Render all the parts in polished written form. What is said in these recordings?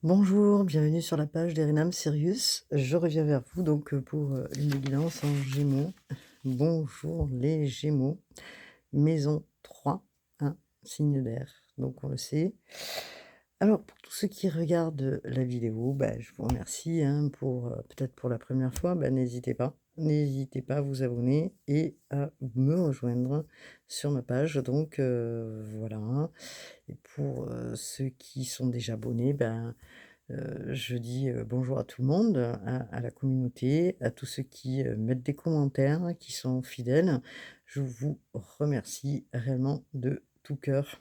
Bonjour, bienvenue sur la page d'Erinam Sirius. Je reviens vers vous donc pour une guidance en Gémeaux. Bonjour les Gémeaux, maison 3, un signe d'air. Donc on le sait. Alors pour tous ceux qui regardent la vidéo, je vous remercie pour peut-être pour la première fois, n'hésitez pas à vous abonner et à me rejoindre sur ma page. Donc voilà. Et pour ceux qui sont déjà abonnés, je dis, bonjour à tout le monde, à la communauté, à tous ceux qui, mettent des commentaires, qui sont fidèles. Je vous remercie réellement de tout cœur.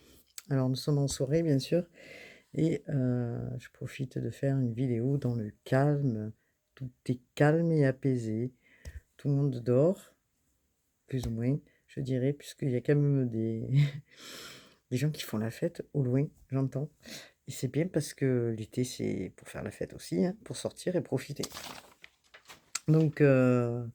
Alors nous sommes en soirée bien sûr et je profite de faire une vidéo dans le calme. Tout est calme et apaisé. Tout le monde dort, plus ou moins, je dirais, puisqu'il y a quand même des des gens qui font la fête au loin, j'entends. Et c'est bien parce que l'été, c'est pour faire la fête aussi, pour sortir et profiter. Donc, alors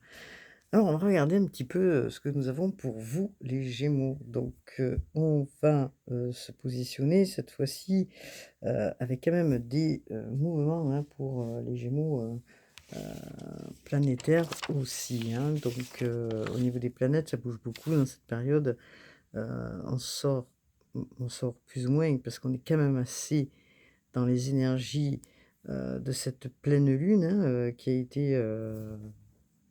on va regarder un petit peu, ce que nous avons pour vous, les Gémeaux. Donc, on va, se positionner cette fois-ci, avec quand même des, mouvements, pour, les Gémeaux, planétaires aussi, Donc, au niveau des planètes, ça bouge beaucoup dans cette période. Heu, on sort on sort plus ou moins parce qu'on est quand même assez dans les énergies, de cette pleine lune, qui a été,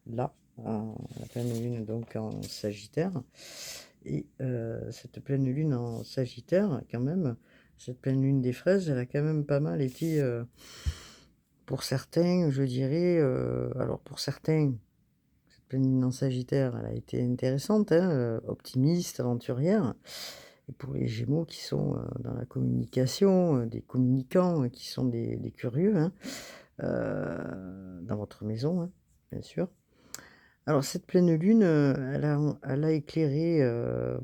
là, la pleine lune donc en Sagittaire et cette pleine lune en Sagittaire quand même, cette pleine lune des fraises, elle a quand même pas mal été, pour certains, je dirais, alors pour certains, cette pleine lune en Sagittaire, elle a été intéressante, optimiste, aventurière. Et pour les Gémeaux qui sont, dans la communication, des communicants, qui sont des curieux, dans votre maison, bien sûr. Alors cette pleine lune, elle a éclairé,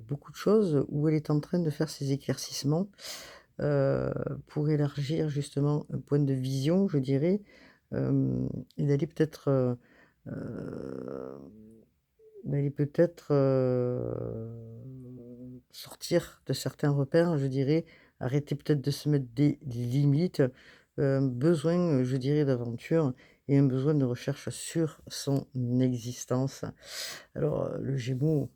beaucoup de choses où elle est en train de faire ses éclaircissements, pour élargir justement un point de vision, je dirais, et heu, d'aller peut-être, sortir de certains repères, je dirais, arrêter peut-être de se mettre des limites, besoin, je dirais, d'aventure et un besoin de recherche sur son existence. Alors, le Gémeaux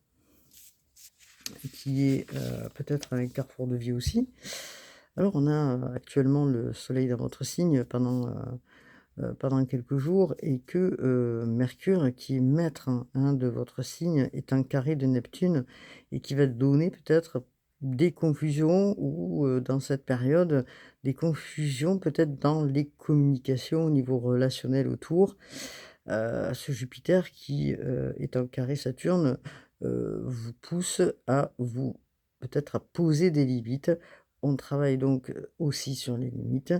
qui est, peut-être un carrefour de vie aussi. Alors on a, actuellement le soleil dans votre signe pendant quelques jours et que, Mercure qui est maître, de votre signe est un carré de Neptune et qui va donner peut-être des confusions ou, dans cette période, des confusions peut-être dans les communications au niveau relationnel autour. Ce Jupiter qui, est en carré Saturne, vous pousse à vous peut-être à poser des limites. On travaille donc, aussi sur les limites.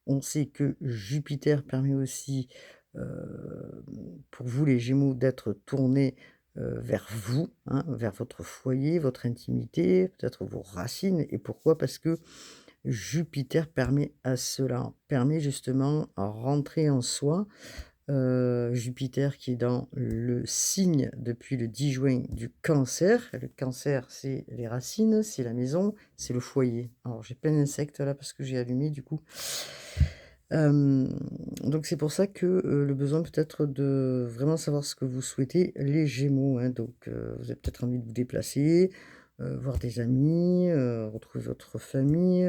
On sait que Jupiter permet aussi, pour vous les Gémeaux d'être tournés, vers vous, vers votre foyer, votre intimité, peut-être vos racines et pourquoi? Parce que Jupiter permet à cela, permet justement à rentrer en soi. Jupiter qui est dans le signe depuis le 10 juin du Cancer. Le Cancer, c'est les racines, c'est la maison, c'est le foyer. Alors j'ai plein d'insectes là parce que j'ai allumé du coup. Hem, donc c'est pour ça que, le besoin peut-être de vraiment savoir ce que vous souhaitez, les Gémeaux, donc vous avez peut-être envie de vous déplacer, voir des amis, retrouver votre famille,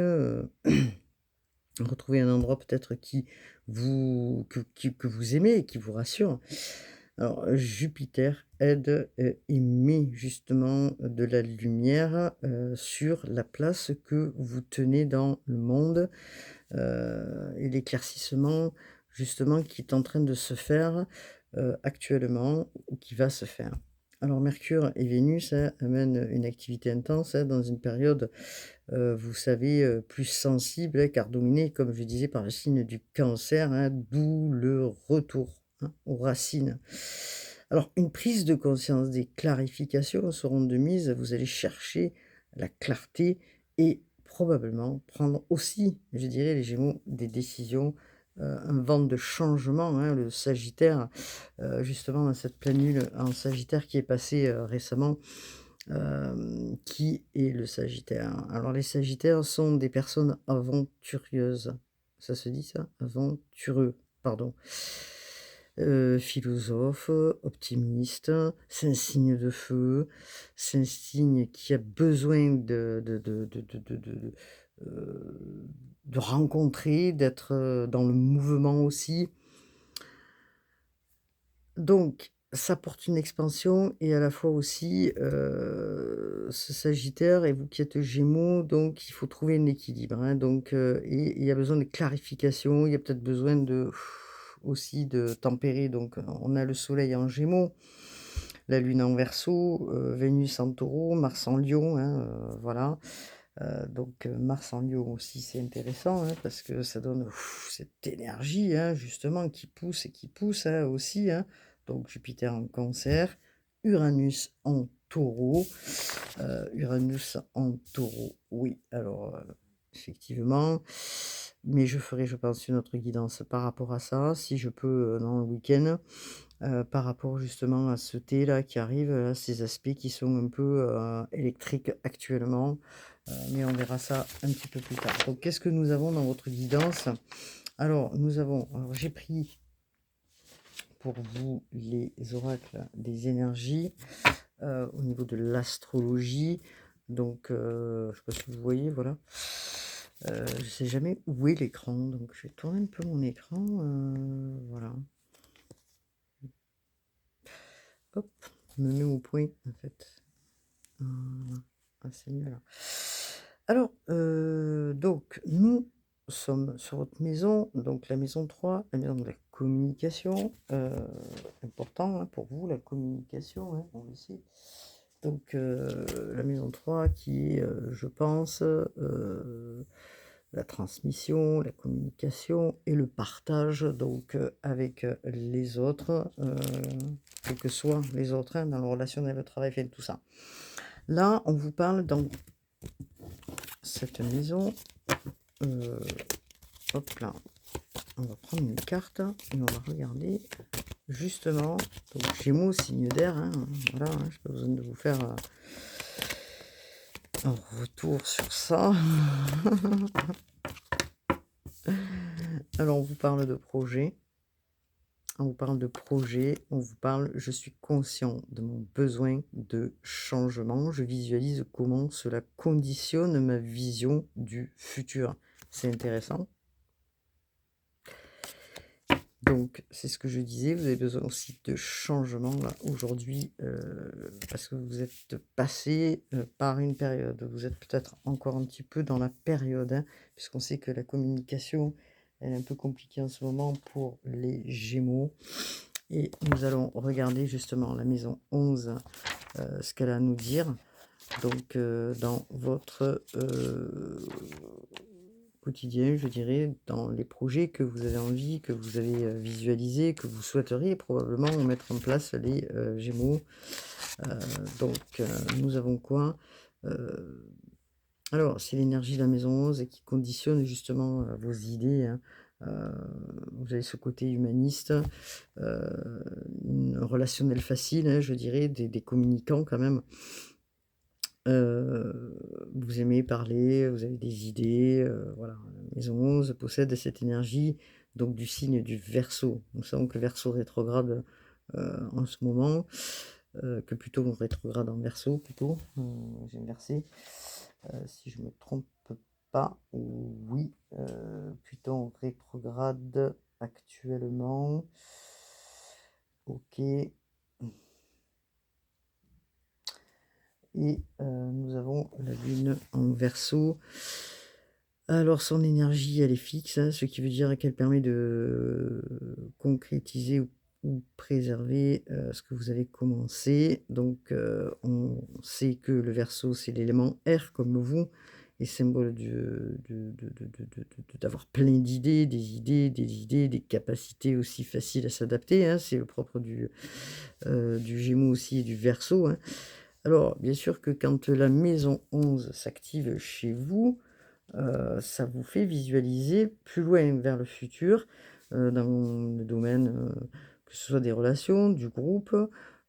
retrouver un endroit peut-être que vous aimez et qui vous rassure. Alors Jupiter aide, et met justement de la lumière, sur la place que vous tenez dans le monde, et l'éclaircissement justement qui est en train de se faire, actuellement ou qui va se faire. Alors Mercure et Vénus, amènent une activité intense, dans une période, vous savez, plus sensible, car dominée, comme je disais, par le signe du Cancer, d'où le retour, aux racines. Alors une prise de conscience, des clarifications seront de mise, vous allez chercher la clarté et probablement prendre aussi, je dirais, les Gémeaux, des décisions, un vent de changement, le Sagittaire, justement dans cette pleine lune en Sagittaire qui est passée, récemment. Qui est le Sagittaire? Alors les Sagittaires sont des personnes aventureuses. ça se dit ça? Aventureux, pardon. Philosophe, optimiste, c'est un signe de feu, c'est un signe qui a besoin de rencontrer, d'être, dans le mouvement aussi. Donc ça porte une expansion et à la fois aussi, ce Sagittaire et vous qui êtes Gémeaux, donc il faut trouver un équilibre, hein, donc et il y a besoin de clarification, il y a peut-être besoin de aussi de tempérer, donc on a le soleil en Gémeaux, la lune en Verseau, Vénus en Taureau, Mars en Lion, hein, voilà. Donc Mars en Lion aussi, c'est intéressant, hein, parce que ça donne cette énergie, hein, justement qui pousse, hein, aussi, hein. Donc Jupiter en Cancer, Uranus en Taureau, Uranus en Taureau, oui, alors, effectivement, mais je ferai, je pense, une autre guidance par rapport à ça, si je peux, dans le week-end, par rapport justement à ce thé-là qui arrive, ces aspects qui sont un peu, électriques actuellement, mais on verra ça un petit peu plus tard. Donc qu'est-ce que nous avons dans votre guidance? Alors j'ai pris pour vous les oracles des énergies, au niveau de l'astrologie. Donc je sais pas si vous voyez, voilà. Je sais jamais où est l'écran, donc je vais tourner un peu mon écran, voilà. Hop, je me mets au point en fait. Voilà. Ah, c'est mieux là. Alors, donc nous sommes sur votre maison, donc la maison 3, la maison de la communication, important, hein, pour vous la communication, hein, on le sait. Donc la maison 3 qui est, je pense, la transmission, la communication et le partage donc avec, les autres, quels que soient les autres, hein, dans le relationnel, le travail, enfin tout ça. Là, on vous parle dans cette maison, hop là, on va prendre une carte et on va regarder justement, donc Gémeaux, signe d'air, hein, voilà, hein, j'ai pas besoin de vous faire un retour sur ça. Alors, on vous parle de projet. On vous parle de projet, on vous parle, je suis conscient de mon besoin de changement, je visualise comment cela conditionne ma vision du futur. C'est intéressant. Donc, c'est ce que je disais, vous avez besoin aussi de changement là aujourd'hui, parce que vous êtes passé par une période. Vous êtes peut-être encore un petit peu dans la période, hein, puisqu'on sait que la communication, elle est un peu compliquée en ce moment pour les Gémeaux. Et nous allons regarder justement la maison 11, ce qu'elle a à nous dire. Donc, dans votre quotidien, je dirais, dans les projets que vous avez envie, que vous avez visualisés, que vous souhaiteriez probablement mettre en place les Gémeaux. Donc, nous avons quoi? Alors, c'est l'énergie de la maison 11 qui conditionne justement vos idées, hein. Vous avez ce côté humaniste, relationnel facile, hein, je dirais, des communicants quand même. Vous aimez parler, vous avez des idées, voilà. La maison 11 possède cette énergie, donc du signe du Verseau. Nous savons que le Verseau rétrograde, en ce moment, que plutôt rétrograde en Verseau plutôt, j'ai inversé, si je me trompe pas, oui, Pluton rétrograde actuellement. OK. Et nous avons la Lune en Verseau. Alors son énergie, elle est fixe, hein, ce qui veut dire qu'elle permet de concrétiser ou préserver, ce que vous avez commencé. Donc on sait que le Verseau, c'est l'élément air comme vous et symbole d'avoir plein d'idées, des idées, des capacités aussi faciles à s'adapter, hein. C'est le propre du Gémeaux aussi et du Verseau, hein. Alors, bien sûr que quand la maison 11 s'active chez vous, ça vous fait visualiser plus loin vers le futur, dans le domaine, que ce soit des relations, du groupe.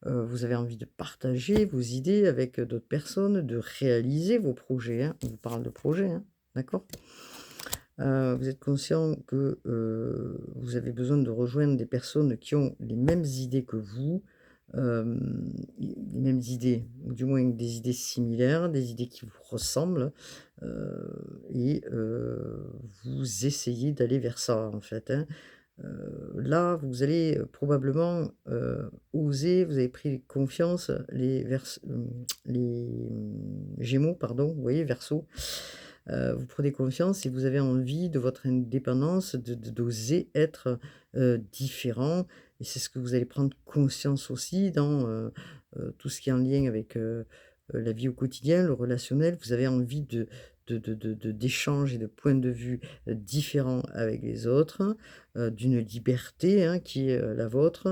Vous avez envie de partager vos idées avec d'autres personnes, de réaliser vos projets, hein. On vous parle de projets, hein, d'accord? Vous êtes conscient que, vous avez besoin de rejoindre des personnes qui ont les mêmes idées que vous, les mêmes idées, ou du moins des idées similaires, des idées qui vous ressemblent, et vous essayez d'aller vers ça, en fait, hein. Là, vous allez, probablement, oser, vous avez pris confiance, Gémeaux, pardon, vous voyez, Verseau, vous prenez confiance et vous avez envie de votre indépendance, d'oser être, différent, et c'est ce que vous allez prendre conscience aussi dans, tout ce qui est en lien avec, la vie au quotidien, le relationnel. Vous avez envie d'échanges et de points de vue, différents avec les autres, d'une liberté, hein, qui est, la vôtre,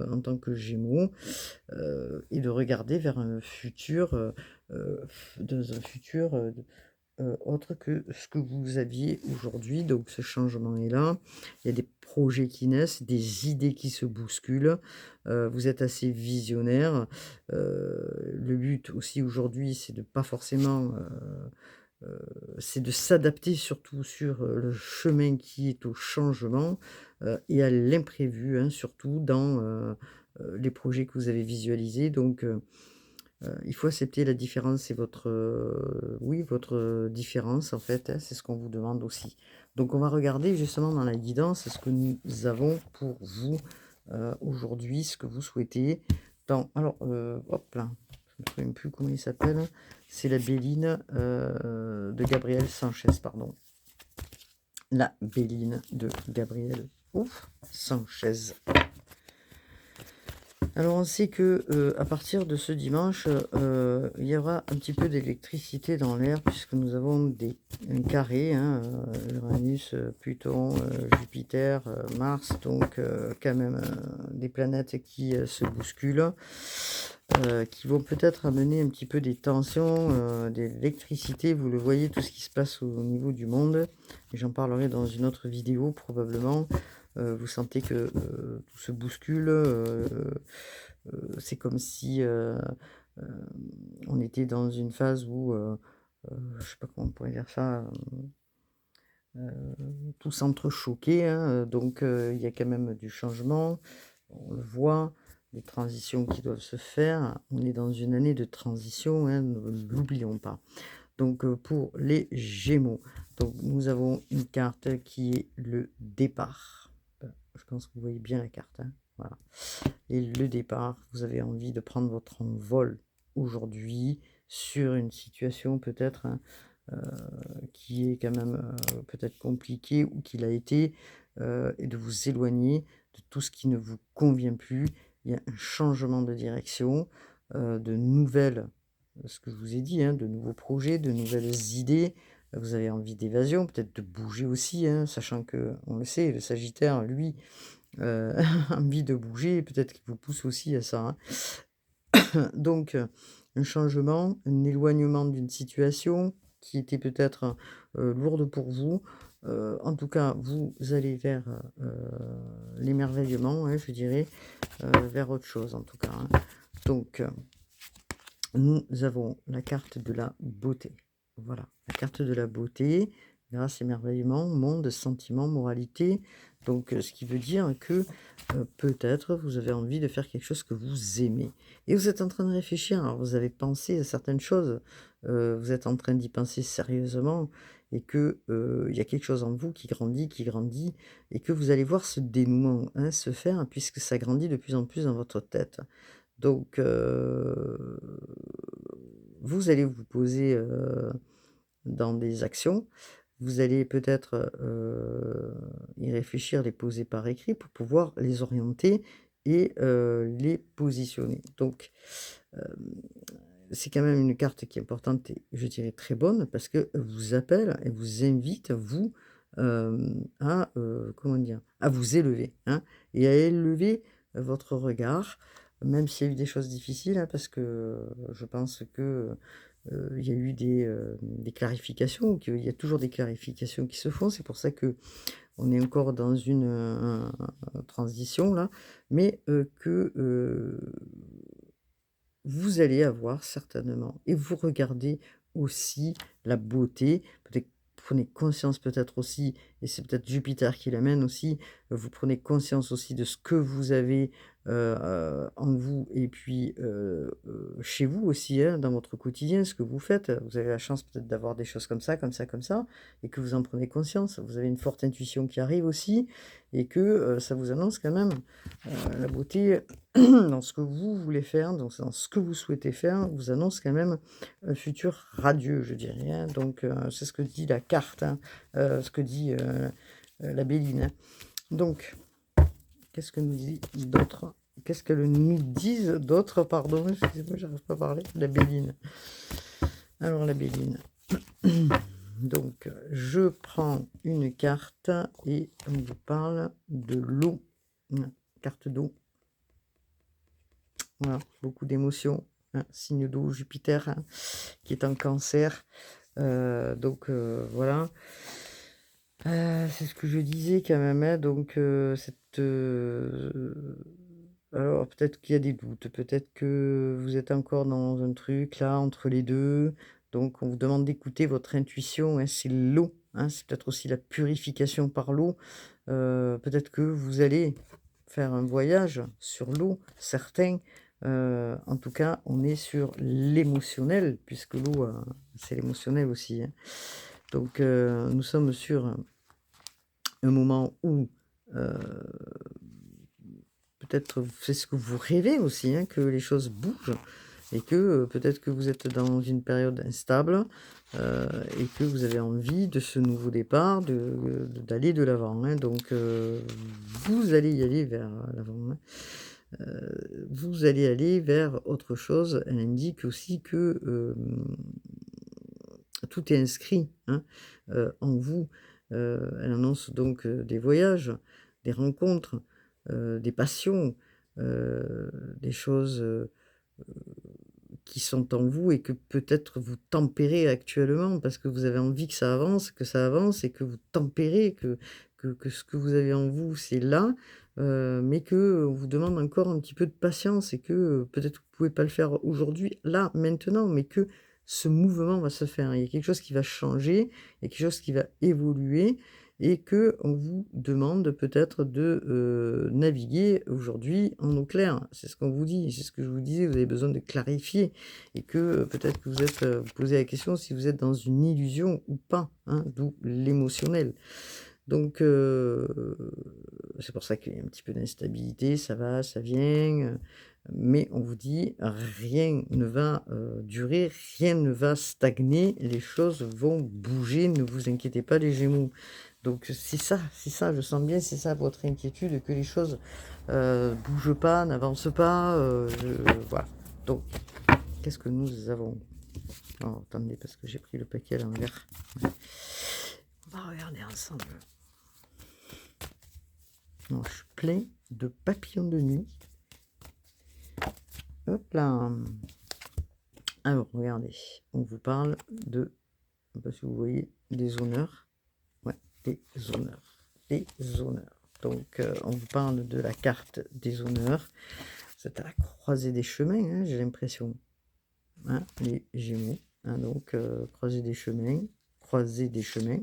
en tant que Gémeaux, et de regarder vers un futur, heu, dans un futur, autre que ce que vous aviez aujourd'hui. Donc ce changement est là. Il y a des projets qui naissent, des idées qui se bousculent. Vous êtes assez visionnaire. Le but aussi aujourd'hui, c'est de pas forcément, c'est de s'adapter surtout sur, le chemin qui est au changement, et à l'imprévu, hein, surtout dans, les projets que vous avez visualisés. Donc il faut accepter la différence, c'est votre, oui, votre, différence en fait, hein, c'est ce qu'on vous demande aussi. Donc on va regarder justement dans la guidance ce que nous avons pour vous, aujourd'hui, ce que vous souhaitez dans alors, hop là, je me souviens plus comment il s'appelle, c'est la Béline, de Gabriel Sanchez, pardon. La Béline de Gabriel, ouf, Sanchez. Alors on sait que, à partir de ce dimanche, il y aura un petit peu d'électricité dans l'air puisque nous avons un carré, hein, Uranus, Pluton, Jupiter, Mars, donc quand même, des planètes qui, se bousculent, qui vont peut-être amener un petit peu des tensions, de l'électricité. Vous le voyez, tout ce qui se passe au niveau du monde, et j'en parlerai dans une autre vidéo probablement. Vous sentez que, tout se bouscule, c'est comme si, hem, on était dans une phase où, je sais pas comment on pourrait dire ça, tout s'entrechoquait, hein, donc il y a quand même du changement. On le voit, des transitions qui doivent se faire. On est dans une année de transition, hein, ne l'oublions pas. Donc pour les Gémeaux, donc nous avons une carte qui est le départ. Je pense que vous voyez bien la carte, hein, voilà. Et le départ, vous avez envie de prendre votre envol aujourd'hui sur une situation peut-être, hein, qui est quand même, peut-être compliquée ou qui l'a été, et de vous éloigner de tout ce qui ne vous convient plus. Il y a un changement de direction, de nouvelles, ce que je vous ai dit, hein, de nouveaux projets, de nouvelles idées. Vous avez envie d'évasion, peut-être de bouger aussi, hein, sachant que on le sait, le Sagittaire, lui, heu, envie de bouger, peut-être qu'il vous pousse aussi à ça, hein. Donc un changement, un éloignement d'une situation qui était peut-être, lourde pour vous. En tout cas, vous allez vers, l'émerveillement, hein, je dirais, vers autre chose en tout cas, hein. Donc nous avons la carte de la beauté. Voilà, la carte de la beauté, grâce, émerveillement, monde, sentiment, moralité. Donc, ce qui veut dire que, peut-être, vous avez envie de faire quelque chose que vous aimez. Et vous êtes en train de réfléchir, alors vous avez pensé à certaines choses, vous êtes en train d'y penser sérieusement, et que, il y a quelque chose en vous qui grandit, et que vous allez voir ce dénouement, hein, se faire, puisque ça grandit de plus en plus dans votre tête. Donc, vous allez vous poser, dans des actions. Vous allez peut-être, y réfléchir, les poser par écrit pour pouvoir les orienter et les positionner. Donc, hem, c'est quand même une carte qui est importante et je dirais très bonne parce qu'elle vous appelle, elle vous invite, vous, à, comment dire? À vous élever, hein, et à élever votre regard, même s'il y a eu des choses difficiles, hein, parce que je pense que, il y a eu des clarifications, qu'il y a toujours des clarifications qui se font. C'est pour ça que on est encore dans une, transition là, mais que, vous allez avoir certainement, et vous regardez aussi la beauté, peut-être prenez conscience peut-être aussi, et c'est peut-être Jupiter qui l'amène aussi, vous prenez conscience aussi de ce que vous avez, en vous et puis, chez vous aussi, hein, dans votre quotidien, ce que vous faites. Vous avez la chance peut-être d'avoir des choses comme ça, comme ça, comme ça et que vous en prenez conscience. Vous avez une forte intuition qui arrive aussi et que, ça vous annonce quand même, la beauté dans ce que vous voulez faire, dans ce que vous souhaitez faire, vous annonce quand même un futur radieux, je dirais, hein. Donc, c'est ce que dit la carte, hein, ce que dit, la Béline, hein. Donc, qu'est-ce que nous dit d'autre? Qu'est-ce qu'elles nous disent d'autre? Pardon, excusez-moi, j'arrive pas à parler. La Béline. Alors, la Béline. Donc, je prends une carte et on vous parle de l'eau. Carte d'eau. Voilà, beaucoup d'émotions. Hein, signe d'eau, Jupiter, hein, qui est en cancer. Donc, voilà. C'est ce que je disais quand même, hein, donc, alors peut-être qu'il y a des doutes, peut-être que vous êtes encore dans un truc là, entre les 2. Donc on vous demande d'écouter votre intuition, hein, c'est l'eau, hein, c'est peut-être aussi la purification par l'eau. Peut-être que vous allez faire un voyage sur l'eau, certains. En tout cas, on est sur l'émotionnel puisque l'eau, c'est l'émotionnel aussi, hein. Donc, nous sommes sur un moment où, heu, peut-être c'est ce que vous rêvez aussi, hein, que les choses bougent et que, peut-être que vous êtes dans une période instable, et que vous avez envie de ce nouveau départ, d'aller de l'avant, hein. Donc, vous allez y aller vers l'avant, hein. Vous allez aller vers autre chose. Elle indique aussi que, tout est inscrit, hein, en vous. Elle annonce donc, des voyages, des rencontres, des passions, des choses, qui sont en vous et que peut-être vous tempérez actuellement parce que vous avez envie que ça avance et que vous tempérez, que ce que vous avez en vous, c'est là, mais qu'on vous demande encore un petit peu de patience et que, peut-être vous pouvez pas le faire aujourd'hui, là, maintenant, mais que ce mouvement va se faire. Il y a quelque chose qui va changer, il y a quelque chose qui va évoluer et que on vous demande peut-être de, naviguer aujourd'hui en eau claire. C'est ce qu'on vous dit, c'est ce que je vous disais, vous avez besoin de clarifier et que, peut-être que vous êtes, vous posez la question si vous êtes dans une illusion ou pas, hein, d'où l'émotionnel. Donc, c'est pour ça qu'il y a un petit peu d'instabilité, ça va, ça vient, mais on vous dit: «Rien ne va, durer, rien ne va stagner, les choses vont bouger, ne vous inquiétez pas les Gémeaux». Donc c'est ça, je sens bien, c'est ça votre inquiétude, que les choses, bougent pas, n'avancent pas, voilà. Donc, qu'est-ce que nous avons? Alors attendez, parce que j'ai pris le paquet à l'envers. On va regarder ensemble. Non, je suis plein de papillons de nuit. Hop là. Alors, regardez, on vous parle de, je sais pas si vous voyez, des honneurs. Ouais, des honneurs. Des honneurs. Donc, on vous parle de la carte des honneurs. Vous êtes à la croisée des chemins, hein, j'ai l'impression. Hein, les Gémeaux. Hein, donc, croiser des chemins,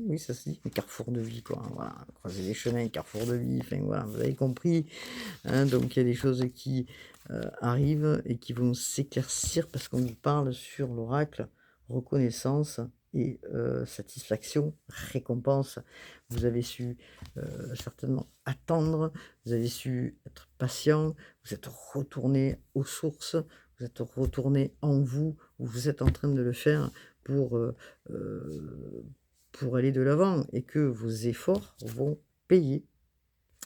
oui, ça se dit, un carrefour de vie, quoi. Hein, voilà, croiser des chemins, carrefour de vie, enfin voilà, vous avez compris. Hein, donc, il y a des choses qui arrivent et qui vont s'éclaircir parce qu'on vous parle sur l'oracle reconnaissance et satisfaction, récompense. Vous avez su certainement attendre, vous avez su être patient, vous êtes retourné aux sources, vous êtes retourné en vous, ou vous êtes en train de le faire pour, pour aller de l'avant et que vos efforts vont payer,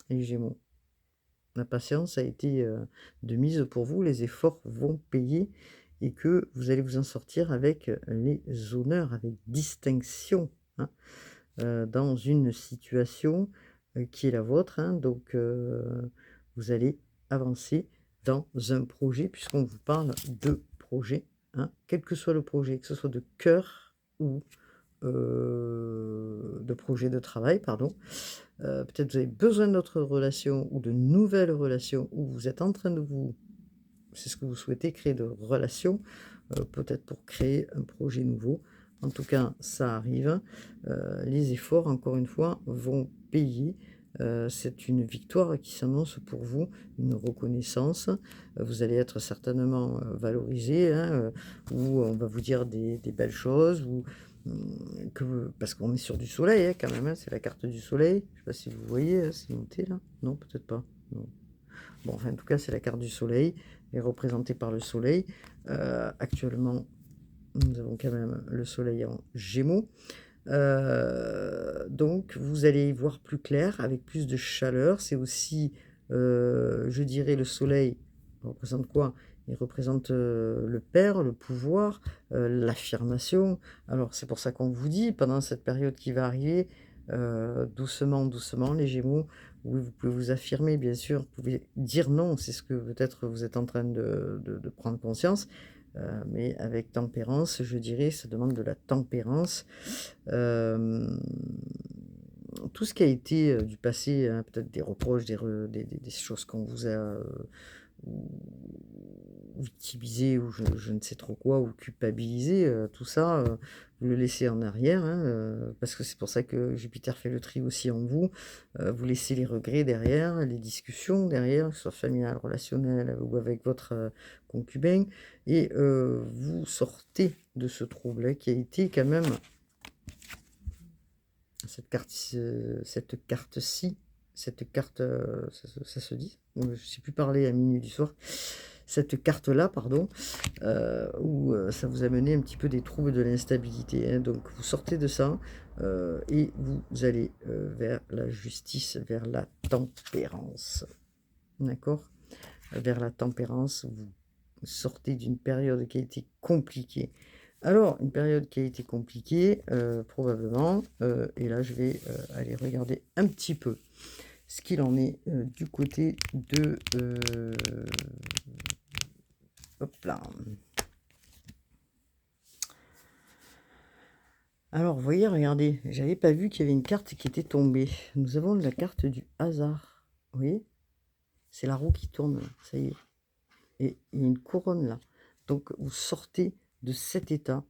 les Gémeaux. La patience a été, de mise pour vous, les efforts vont payer et que vous allez vous en sortir avec, les honneurs, avec distinction, hein, dans une situation, qui est la vôtre, hein. Donc, vous allez avancer dans un projet puisqu'on vous parle de projet, hein, quel que soit le projet, que ce soit de cœur ou, de projet de travail, pardon. Peut-être vous avez besoin d'autres relations ou de nouvelles relations ou vous êtes en train de vous c'est ce que vous souhaitez, créer de relations, peut-être pour créer un projet nouveau. En tout cas, ça arrive. Les efforts, encore une fois, vont payer. C'est une victoire qui s'annonce pour vous, une reconnaissance. Vous allez être certainement valorisé, hein, ou on va vous dire des belles choses, ou parce qu'on est sur du soleil, hein, quand même, hein, c'est la carte du soleil. Je ne sais pas si vous voyez, hein, c'est noté là. Non, peut-être pas. Non. Bon, enfin, en tout cas, c'est la carte du soleil, est représentée par le soleil. Actuellement, nous avons quand même le soleil en Gémeaux. Donc, vous allez y voir plus clair, avec plus de chaleur. C'est aussi, je dirais, le soleil représente quoi? Il représente le père, le pouvoir, l'affirmation. Alors, c'est pour ça qu'on vous dit, pendant cette période qui va arriver, doucement, doucement, les Gémeaux, oui, vous pouvez vous affirmer, bien sûr, vous pouvez dire non, c'est ce que peut-être vous êtes en train de prendre conscience, mais avec tempérance, je dirais, ça demande de la tempérance. Hem, tout ce qui a été, du passé, hein, peut-être des reproches, des choses qu'on vous a, ou victimisé ou je ne sais trop quoi, ou culpabilisé, tout ça, vous le laissez en arrière, hein, parce que c'est pour ça que Jupiter fait le tri aussi en vous. Vous laissez les regrets derrière, les discussions derrière, que ce soit familial, relationnel ou avec votre, concubin, et vous sortez de ce trouble, qui a été quand même cette carte-ci, cette carte, ça se dit? Je ne sais plus parler à minuit du soir. Cette carte-là, pardon, où ça vous a mené un petit peu des troubles, de l'instabilité, hein. Donc vous sortez de ça, et vous allez vers la justice, vers la tempérance. D'accord? Vers la tempérance, vous sortez d'une période qui a été compliquée. Alors, une période qui a été compliquée, probablement, et là je vais aller regarder un petit peu ce qu'il en est du côté de... hop là. Alors, vous voyez, regardez, j'avais pas vu qu'il y avait une carte qui était tombée. Nous avons la carte du hasard. Vous voyez? C'est la roue qui tourne, là. Ça y est. Et il y a une couronne là. Donc, vous sortez de cet état.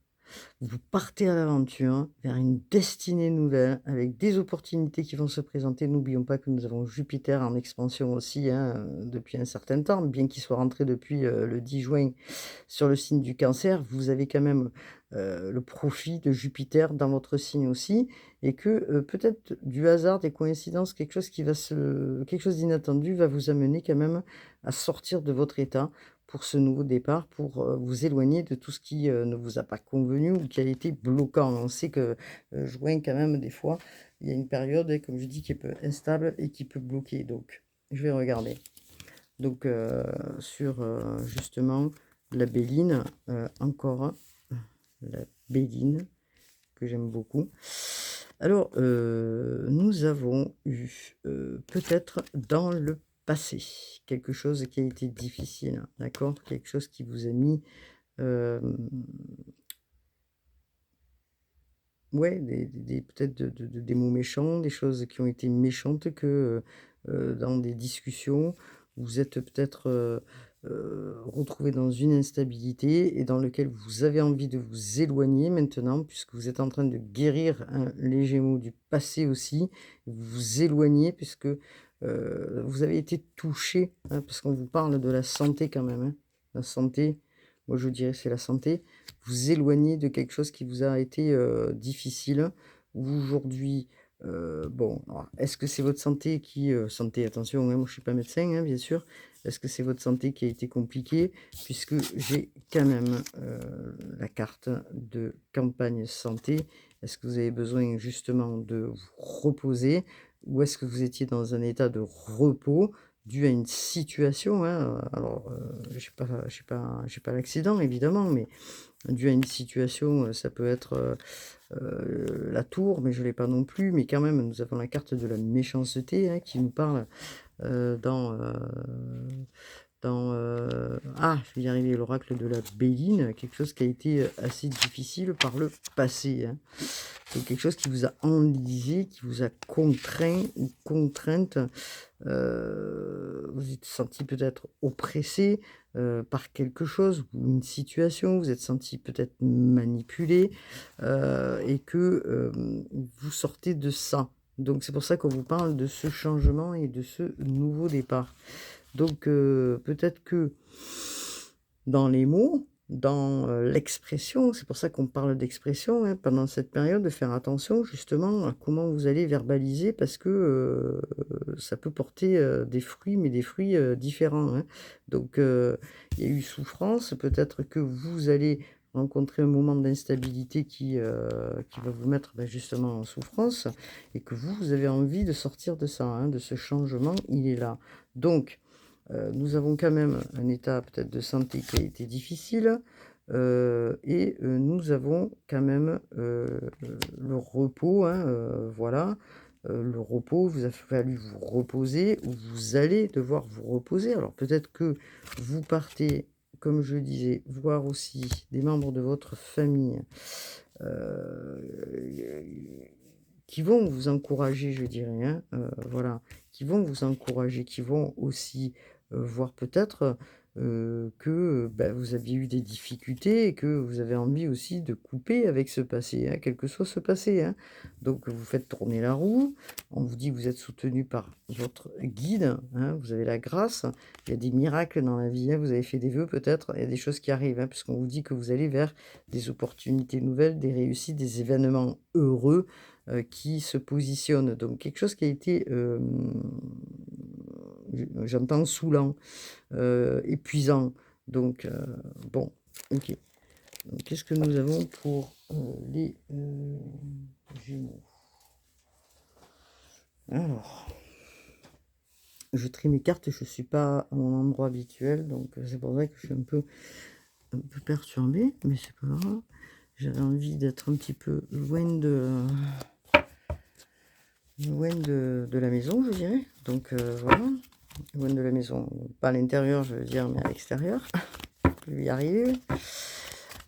Vous partez à l'aventure vers une destinée nouvelle avec des opportunités qui vont se présenter. N'oublions pas que nous avons Jupiter en expansion aussi, hein, depuis un certain temps, bien qu'il soit rentré depuis le 10 juin sur le signe du Cancer. Vous avez quand même le profit de Jupiter dans votre signe aussi, et que peut-être du hasard, des coïncidences, quelque chose d'inattendu va vous amener quand même à sortir de votre état pour ce nouveau départ, pour vous éloigner de tout ce qui ne vous a pas convenu ou qui a été bloquant. On sait que juin, quand même, des fois, il y a une période, comme je dis, qui peut être instable et qui peut bloquer. Donc, je vais regarder. Donc, sur justement la béline, encore la béline, que j'aime beaucoup. Alors, nous avons eu peut-être dans le passé quelque chose qui a été difficile, d'accord? Quelque chose qui vous a mis, ouais, peut-être des mots méchants, des choses qui ont été méchantes, que dans des discussions, vous êtes peut-être retrouvé dans une instabilité et dans lequel vous avez envie de vous éloigner maintenant, puisque vous êtes en train de guérir, hein, les Gémeaux du passé aussi. Vous vous éloignez puisque vous avez été touché, hein, parce qu'on vous parle de la santé quand même, hein. La santé, moi je dirais c'est la santé. Vous éloignez de quelque chose qui vous a été difficile. Aujourd'hui, bon, alors, est-ce que c'est votre santé qui... santé, attention, hein, moi je ne suis pas médecin, hein, bien sûr. Est-ce que c'est votre santé qui a été compliquée? Puisque j'ai quand même la carte de campagne santé. Est-ce que vous avez besoin justement de vous reposer? Ou est-ce que vous étiez dans un état de repos dû à une situation, hein? Alors, j'ai pas l'accident évidemment, mais dû à une situation, ça peut être la tour, mais je ne l'ai pas non plus. Mais quand même, nous avons la carte de la méchanceté, hein, qui nous parle dans dans, je vais y arriver, l'oracle de la Béline, quelque chose qui a été assez difficile par le passé, hein. Donc quelque chose qui vous a enlisé, qui vous a contraint ou contrainte, vous vous êtes senti peut-être oppressé, par quelque chose ou une situation, vous êtes senti peut-être manipulé, et que, vous sortez de ça. Donc c'est pour ça qu'on vous parle de ce changement et de ce nouveau départ. Donc, peut-être que dans les mots, dans, l'expression, c'est pour ça qu'on parle d'expression, hein, pendant cette période, de faire attention justement à comment vous allez verbaliser parce que, ça peut porter, des fruits, mais des fruits, différents, hein. Donc, il y a eu souffrance, peut-être que vous allez rencontrer un moment d'instabilité qui va vous mettre, justement en souffrance et que vous avez envie de sortir de ça, hein, de ce changement, il est là. Donc, nous avons quand même un état peut-être de santé qui a été difficile, et nous avons quand même, le repos, hein, voilà. Le repos, vous a fallu vous reposer ou vous allez devoir vous reposer. Alors peut-être que vous partez, comme je disais, voir aussi des membres de votre famille, qui vont vous encourager, je dirais, hein, voilà, qui vont vous encourager, qui vont aussi, voir peut-être, que, vous aviez eu des difficultés et que vous avez envie aussi de couper avec ce passé, hein, quel que soit ce passé, hein. Donc vous faites tourner la roue, on vous dit que vous êtes soutenu par votre guide, hein, vous avez la grâce, il y a des miracles dans la vie, hein, vous avez fait des vœux peut-être, il y a des choses qui arrivent, hein, puisqu'on vous dit que vous allez vers des opportunités nouvelles, des réussites, des événements heureux, qui se positionnent. Donc quelque chose qui a été, j'entends saoulant, épuisant. Donc bon, OK. Donc qu'est-ce que nous avons pour, les, Gémeaux? Alors, je trie mes cartes, je ne suis pas à mon endroit habituel, donc c'est pour ça que je suis un peu perturbée, mais c'est pas grave. J'avais envie d'être un petit peu loin de la maison, je dirais. Donc voilà, loin de la maison, pas à l'intérieur, je veux dire, mais à l'extérieur. Je vais y arriver.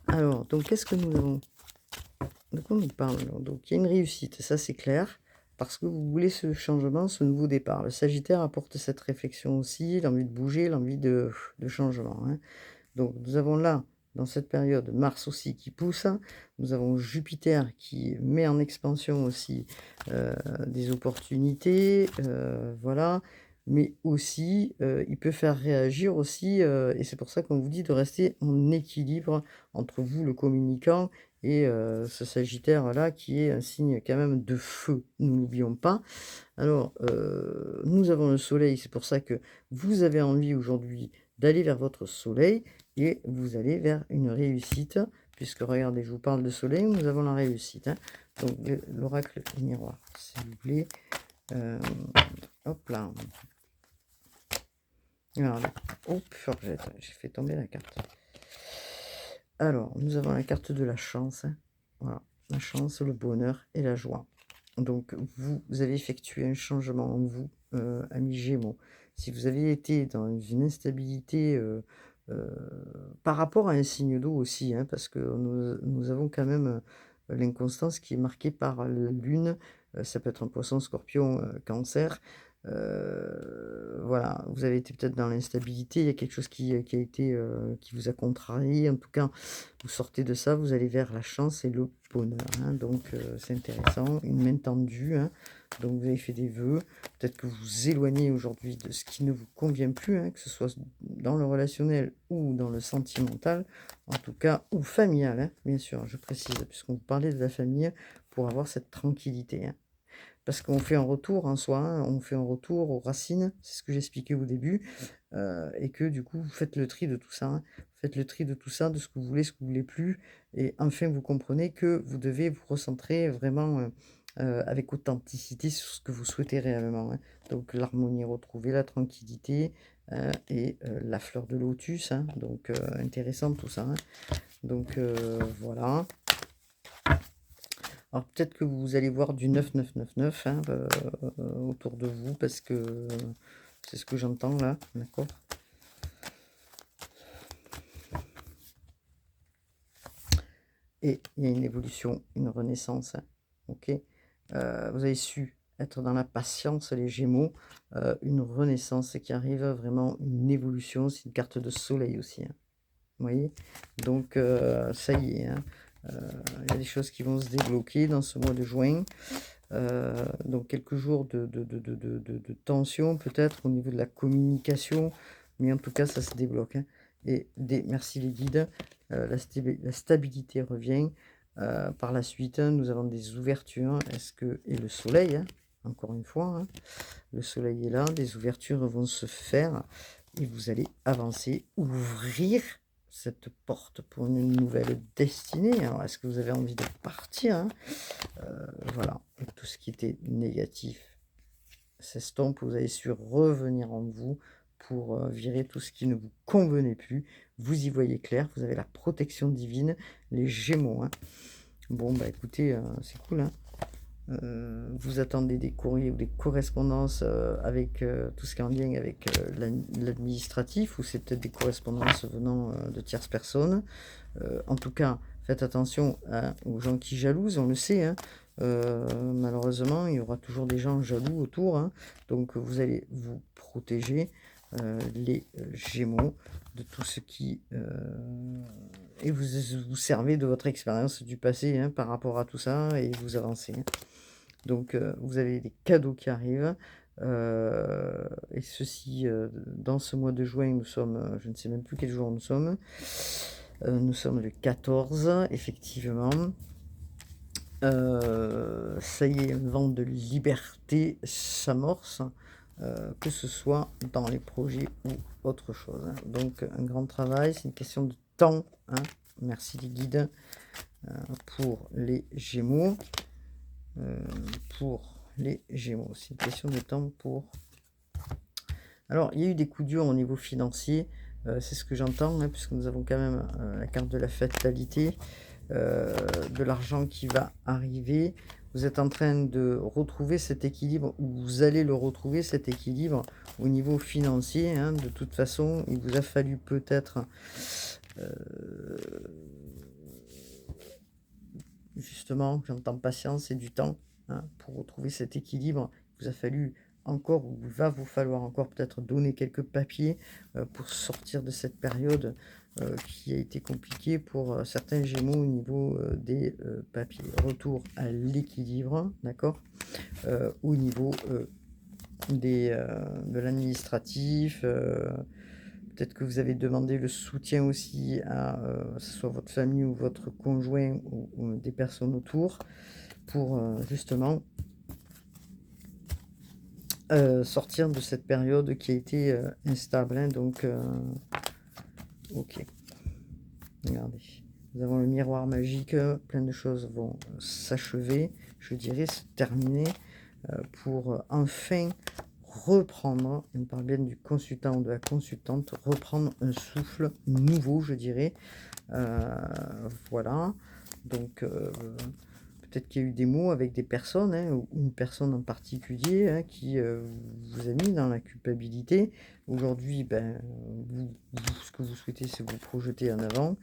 Alors, donc qu'est-ce que nous avons? De quoi on nous parle alors? Donc il y a une réussite, ça c'est clair, parce que vous voulez ce changement, ce nouveau départ. Le Sagittaire apporte cette réflexion aussi, l'envie de bouger, l'envie de changement, hein. Donc nous avons là, dans cette période, Mars aussi qui pousse, nous avons Jupiter qui met en expansion aussi, des opportunités, voilà. Mais aussi, il peut faire réagir aussi, et c'est pour ça qu'on vous dit de rester en équilibre entre vous, le communicant, et ce Sagittaire-là qui est un signe quand même de feu, nous n'oublions pas. Alors, nous avons le soleil, c'est pour ça que vous avez envie aujourd'hui d'aller vers votre soleil et vous allez vers une réussite, puisque regardez, je vous parle de soleil, nous avons la réussite, hein. Donc l'oracle du miroir, s'il vous plaît. Hop là. Alors, hop, j'ai fait tomber la carte. Alors, nous avons la carte de la chance, hein. Voilà, la chance, le bonheur et la joie. Donc, vous avez effectué un changement en vous, amis Gémeaux. Si vous avez été dans une instabilité, par rapport à un signe d'eau aussi, hein, parce que nous avons quand même, l'inconstance qui est marquée par la lune, ça peut être un poisson, scorpion, cancer. Voilà, vous avez été peut-être dans l'instabilité, il y a quelque chose qui a été, qui vous a contrarié. En tout cas, vous sortez de ça, vous allez vers la chance et le bonheur, hein. Donc c'est intéressant, une main tendue, hein. Donc vous avez fait des vœux, peut-être que vous vous éloignez aujourd'hui de ce qui ne vous convient plus, hein, que ce soit dans le relationnel ou dans le sentimental, en tout cas, ou familial, hein, bien sûr, je précise, puisqu'on vous parlait de la famille, pour avoir cette tranquillité, hein. Parce qu'on fait un retour en soi, hein, on fait un retour aux racines, c'est ce que j'expliquais au début, et que du coup, vous faites le tri de tout ça, hein. Vous faites le tri de tout ça, de ce que vous voulez, ce que vous voulez plus, et enfin, vous comprenez que vous devez vous recentrer vraiment, avec authenticité sur ce que vous souhaitez réellement, hein. Donc l'harmonie retrouvée, la tranquillité, et la fleur de lotus, hein, donc intéressant tout ça, hein. Donc voilà. Alors peut-être que vous allez voir du 9999, hein, autour de vous parce que c'est ce que j'entends là, d'accord? et il y a une évolution, une renaissance, hein, OK? Vous avez su être dans la patience, les Gémeaux, une renaissance qui arrive, vraiment une évolution. C'est une carte de soleil aussi, hein, vous voyez? Donc ça y est, hein, il y a des choses qui vont se débloquer dans ce mois de juin. Donc quelques jours de tension peut-être au niveau de la communication, mais en tout cas ça se débloque, hein. Et merci les guides, la stabilité revient. Par la suite, hein, nous avons des ouvertures. Et le soleil, hein, encore une fois, hein, le soleil est là, des ouvertures vont se faire et vous allez avancer, ouvrir cette porte pour une nouvelle destinée. Alors, est-ce que vous avez envie de partir, hein? Voilà, et tout ce qui était négatif s'estompe. Vous avez su revenir en vous pour virer tout ce qui ne vous convenait plus. Vous y voyez clair, vous avez la protection divine, les Gémeaux, hein. Bon, bah écoutez, c'est cool, hein. Vous attendez des courriers ou des correspondances avec tout ce qui est en lien avec l'administratif, ou c'est peut-être des correspondances venant de tierces personnes. En tout cas, faites attention, hein, aux gens qui jalousent, on le sait, hein. Malheureusement, il y aura toujours des gens jaloux autour, hein. Donc vous allez vous protéger, les Gémeaux, de tout ce qui... et vous servez de votre expérience du passé, hein, par rapport à tout ça, et vous avancez, hein. Donc vous avez des cadeaux qui arrivent, et ceci, dans ce mois de juin. Nous sommes, je ne sais même plus quel jour nous sommes le 14, effectivement. Ça y est, un vent de liberté s'amorce, que ce soit dans les projets ou autre chose, hein. Donc un grand travail, c'est une question de temps, hein. Merci les guides, pour les Gémeaux. Pour les Gémeaux, c'est une question de temps pour... Alors, il y a eu des coups durs au niveau financier, c'est ce que j'entends, hein, puisque nous avons quand même la carte de la fatalité, de l'argent qui va arriver. Vous êtes en train de retrouver cet équilibre, ou vous allez le retrouver, cet équilibre au niveau financier, hein. De toute façon, il vous a fallu peut-être justement, j'entends patience et du temps, hein, pour retrouver cet équilibre. Il vous a fallu encore, ou il va vous falloir encore peut-être donner quelques papiers pour sortir de cette période qui a été compliquée pour certains Gémeaux au niveau des papiers. Retour à l'équilibre, d'accord, au niveau de l'administratif. Peut-être que vous avez demandé le soutien aussi à que ce soit votre famille ou votre conjoint, ou des personnes autour, pour justement sortir de cette période qui a été instable, hein. Donc ok, regardez, nous avons le miroir magique, plein de choses vont s'achever, je dirais se terminer, pour enfin reprendre, et on parle bien du consultant ou de la consultante, reprendre un souffle nouveau, je dirais. Voilà, donc peut-être qu'il y a eu des mots avec des personnes, hein, ou une personne en particulier, hein, qui vous a mis dans la culpabilité. Aujourd'hui, ben, ce que vous souhaitez, c'est vous projeter en avant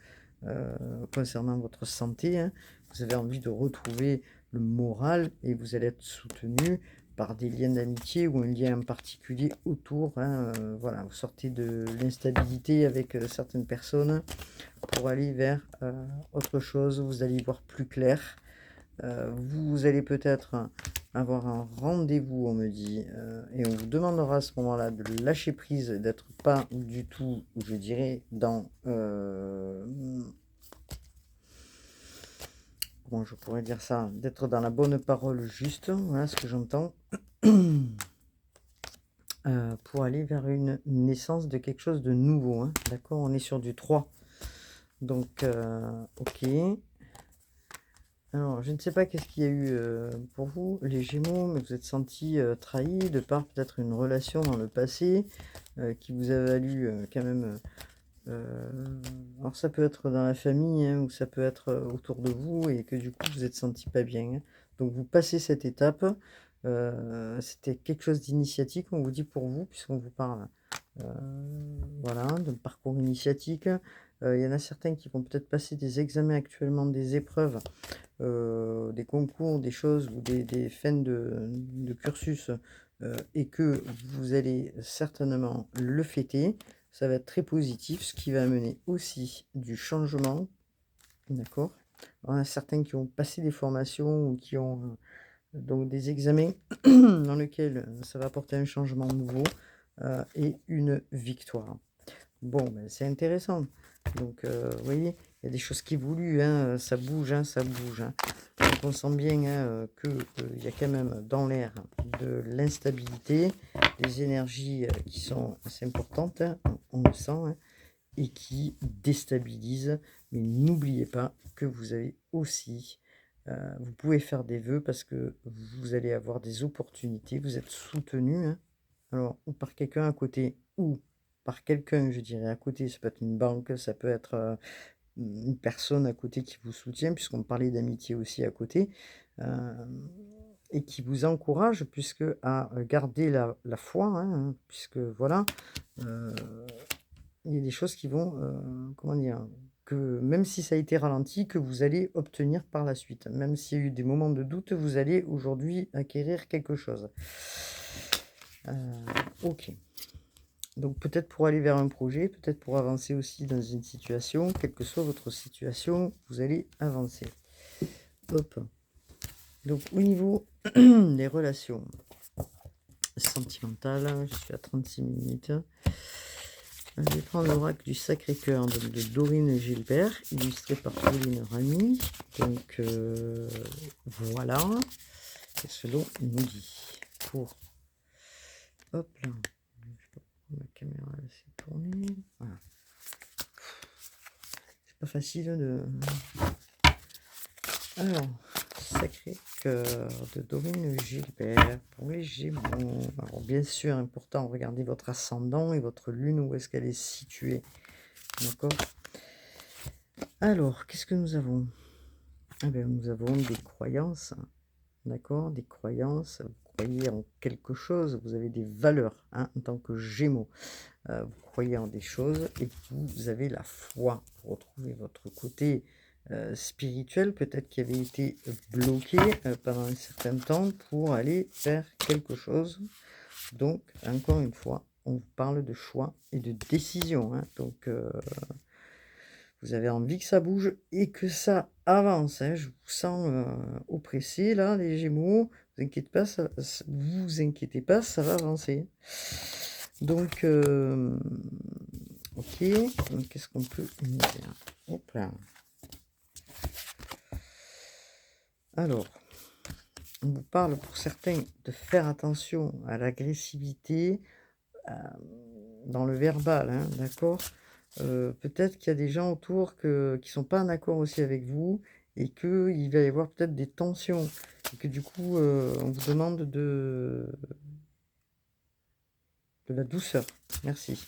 concernant votre santé, hein. Vous avez envie de retrouver le moral, et vous allez être soutenu par des liens d'amitié ou un lien en particulier autour, hein. Voilà, vous sortez de l'instabilité avec certaines personnes pour aller vers autre chose. Vous allez y voir plus clair. Vous allez peut-être avoir un rendez-vous, on me dit, et on vous demandera à ce moment-là de lâcher prise, d'être pas du tout, je dirais, dans... comment je pourrais dire ça? D'être dans la bonne parole juste, voilà ce que j'entends. Pour aller vers une naissance de quelque chose de nouveau, hein. D'accord, on est sur du 3. Donc, ok. Alors, je ne sais pas qu'est-ce qu'il y a eu pour vous, les Gémeaux, mais vous êtes sentis trahis de par peut-être une relation dans le passé qui vous a valu quand même... alors, ça peut être dans la famille, hein, ou ça peut être autour de vous, et que du coup, vous êtes senti pas bien, hein. Donc, vous passez cette étape. C'était quelque chose d'initiatique, on vous dit pour vous, puisqu'on vous parle voilà, de parcours initiatique. Il y en a certains qui vont peut-être passer des examens actuellement, des épreuves, des concours, des choses ou des fins de cursus, et que vous allez certainement le fêter. Ça va être très positif, ce qui va amener aussi du changement, d'accord? On a certains qui ont passé des formations ou qui ont, donc des examens dans lesquels, ça va apporter un changement nouveau, et une victoire. Bon, ben, c'est intéressant. Donc, vous voyez, il y a des choses qui évoluent, hein, ça bouge, hein, ça bouge, hein. Donc on sent bien, hein, que, il y a quand même dans l'air de l'instabilité, des énergies, qui sont assez importantes, hein, on le sent, hein, et qui déstabilisent. Mais n'oubliez pas que vous avez aussi, vous pouvez faire des vœux parce que vous allez avoir des opportunités, vous êtes soutenu, hein. Alors, ou par quelqu'un à côté, ou par quelqu'un, je dirais, à côté, ça peut être une banque, ça peut être, une personne à côté qui vous soutient, puisqu'on parlait d'amitié aussi à côté, et qui vous encourage puisque à, garder la foi, hein, puisque voilà, heu, il y a des choses qui vont, comment dire? Que même si ça a été ralenti, que vous allez obtenir par la suite. Même s'il y a eu des moments de doute, vous allez aujourd'hui acquérir quelque chose. Heu, OK. Donc peut-être pour aller vers un projet, peut-être pour avancer aussi dans une situation, quelle que soit votre situation, vous allez avancer. Hop. Donc au niveau des relations sentimentales, je suis à 36 minutes. Je vais prendre l'oracle du Sacré-Cœur de Dorine Gilbert, illustré par Pauline Ramy. Donc voilà, qu'est-ce que l'on nous dit pour... Hop là, je sais pas pourquoi ma caméra s'est tournée. Voilà. C'est pas facile de... Alors, Sacré-Cœur de Dorine Gilbert pour les Gémeaux. Alors bien sûr, important, regardez votre ascendant et votre lune, où est-ce qu'elle est située. D'accord? Alors, qu'est-ce que nous avons? Eh bien, nous avons des croyances, d'accord? Des croyances, vous croyez en quelque chose, vous avez des valeurs, hein, en tant que Gémeaux. Vous croyez en des choses et vous avez la foi pour retrouver votre côté, spirituel, peut-être qui avait été bloqué, pendant un certain temps pour aller faire quelque chose. Donc encore une fois, on vous parle de choix et de décision, hein, donc vous avez envie que ça bouge et que ça avance, hein. Je vous sens, oppressés là, les Gémeaux. Vous inquiétez pas, vous inquiétez pas, ça va avancer. Donc, OK, donc qu'est-ce qu'on peut nous dire? Hop là. Alors, on vous parle pour certains de faire attention à l'agressivité, dans le verbal, hein, d'accord? Peut-être qu'il y a des gens autour qui sont pas en accord aussi avec vous et qu'il va y avoir peut-être des tensions et que du coup, on vous demande de la douceur. Merci.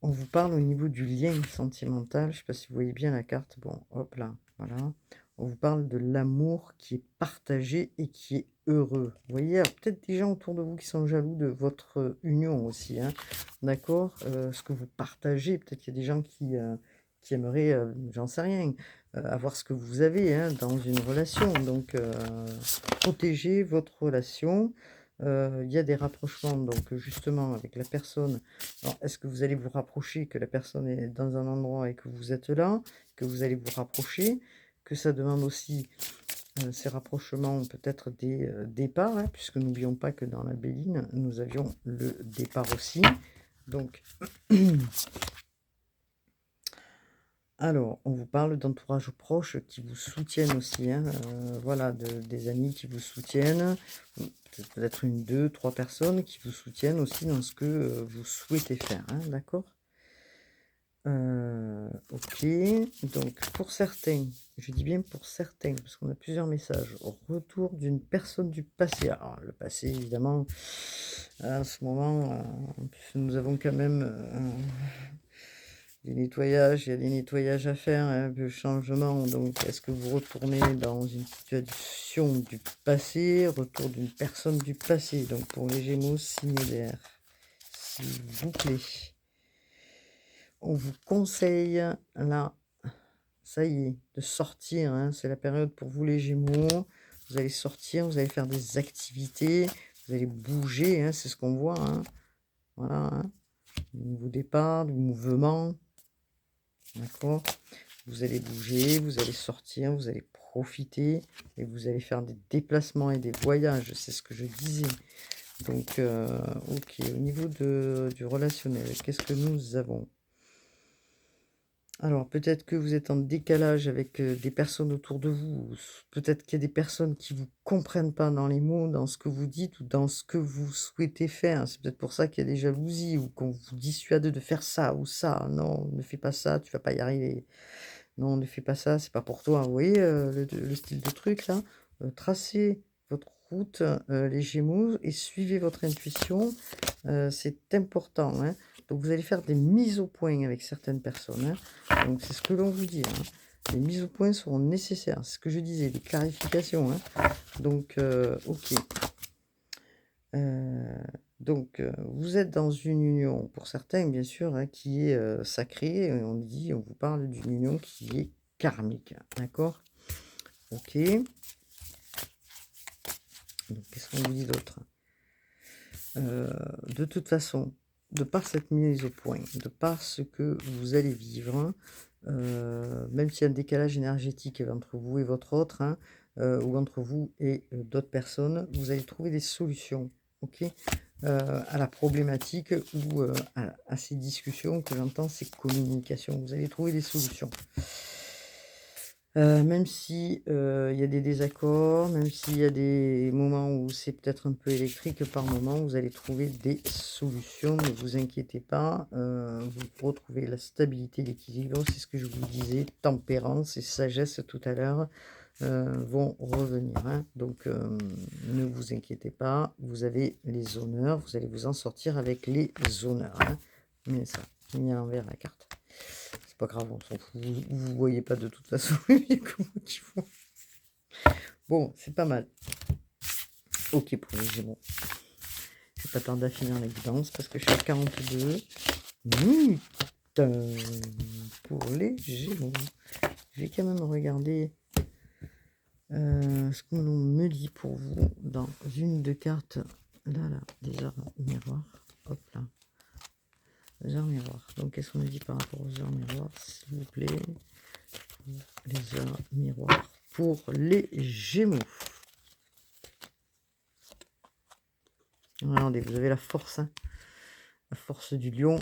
On vous parle au niveau du lien sentimental, je ne sais pas si vous voyez bien la carte. Bon, hop là, voilà. On vous parle de l'amour qui est partagé et qui est heureux. Vous voyez, alors peut-être des gens autour de vous qui sont jaloux de votre union aussi, hein. D'accord? Ce que vous partagez, peut-être qu'il y a des gens qui aimeraient, j'en sais rien, avoir ce que vous avez, hein, dans une relation. Donc, protégez votre relation. Il y a des rapprochements, donc justement, avec la personne. Alors, est-ce que vous allez vous rapprocher, que la personne est dans un endroit et que vous êtes là, que vous allez vous rapprocher, que ça demande aussi, ces rapprochements, peut-être des, départs, hein, puisque n'oublions pas que dans la Béline, nous avions le départ aussi. Donc, alors, on vous parle d'entourage proche qui vous soutiennent aussi, hein, voilà, des amis qui vous soutiennent, ou peut-être une, deux, trois personnes qui vous soutiennent aussi dans ce que, vous souhaitez faire, hein, d'accord? OK, donc pour certains, je dis bien pour certains, parce qu'on a plusieurs messages, au retour d'une personne du passé. Alors le passé évidemment, en ce moment, nous avons quand même, des nettoyages, il y a des nettoyages à faire, hein, de changement. Donc est-ce que vous retournez dans une situation du passé, retour d'une personne du passé? Donc pour les Gémeaux, signe d'air. s'il vous plaît. On vous conseille, là, ça y est, de sortir, hein. C'est la période pour vous les Gémeaux. Vous allez sortir, vous allez faire des activités, vous allez bouger, hein, c'est ce qu'on voit, hein. Voilà, hein. Nouveau départ, du mouvement. D'accord? Vous allez bouger, vous allez sortir, vous allez profiter et vous allez faire des déplacements et des voyages, c'est ce que je disais. Donc, ok, au niveau du relationnel, qu'est-ce que nous avons? Alors, peut-être que vous êtes en décalage avec des personnes autour de vous, ou peut-être qu'il y a des personnes qui ne vous comprennent pas dans les mots, dans ce que vous dites ou dans ce que vous souhaitez faire. C'est peut-être pour ça qu'il y a des jalousies ou qu'on vous dissuade de faire ça ou ça. Non, ne fais pas ça, tu vas pas y arriver. Non, ne fais pas ça, c'est pas pour toi. Vous voyez le style de truc là? Tracez votre route, les Gémeaux, et suivez votre intuition. C'est important, hein. Donc vous allez faire des mises au point avec certaines personnes, hein. Donc c'est ce que l'on vous dit, hein. Les mises au point seront nécessaires. C'est ce que je disais, des clarifications, hein. Donc, ok. Donc, vous êtes dans une union, pour certains, bien sûr, hein, qui est sacrée. On vous parle d'une union qui est karmique. D'accord? Ok. Donc, qu'est-ce qu'on vous dit d'autre? De toute façon, de par cette mise au point, de par ce que vous allez vivre, même s'il y a un décalage énergétique entre vous et votre autre, hein, ou entre vous et d'autres personnes, vous allez trouver des solutions, ok, à la problématique ou à ces discussions que j'entends, ces communications. Vous allez trouver des solutions. Même si, il y a des désaccords, même s'il y a des moments où c'est peut-être un peu électrique par moment, vous allez trouver des solutions, ne vous inquiétez pas, vous retrouvez la stabilité, l'équilibre, c'est ce que je vous disais, tempérance et sagesse tout à l'heure, vont revenir, hein. Donc, ne vous inquiétez pas, vous avez les honneurs, vous allez vous en sortir avec les honneurs, hein. Mais ça, j'ai mis à l'envers la carte. C'est pas grave, on s'en fout. Vous voyez pas de toute façon les comment ils font. Bon, c'est pas mal. Ok pour les Gémeaux. Je vais pas tarder à finir la guidance parce que je suis à 42 minutes pour les Gémeaux. Je vais quand même regarder ce que l'on me dit pour vous dans une de cartes. Là, des heures miroirs. Hop là. Les heures miroirs. Donc, qu'est-ce qu'on me dit par rapport aux heures miroirs, s'il vous plaît? Les heures miroirs pour les Gémeaux. Regardez, vous avez la force, hein, la force du lion.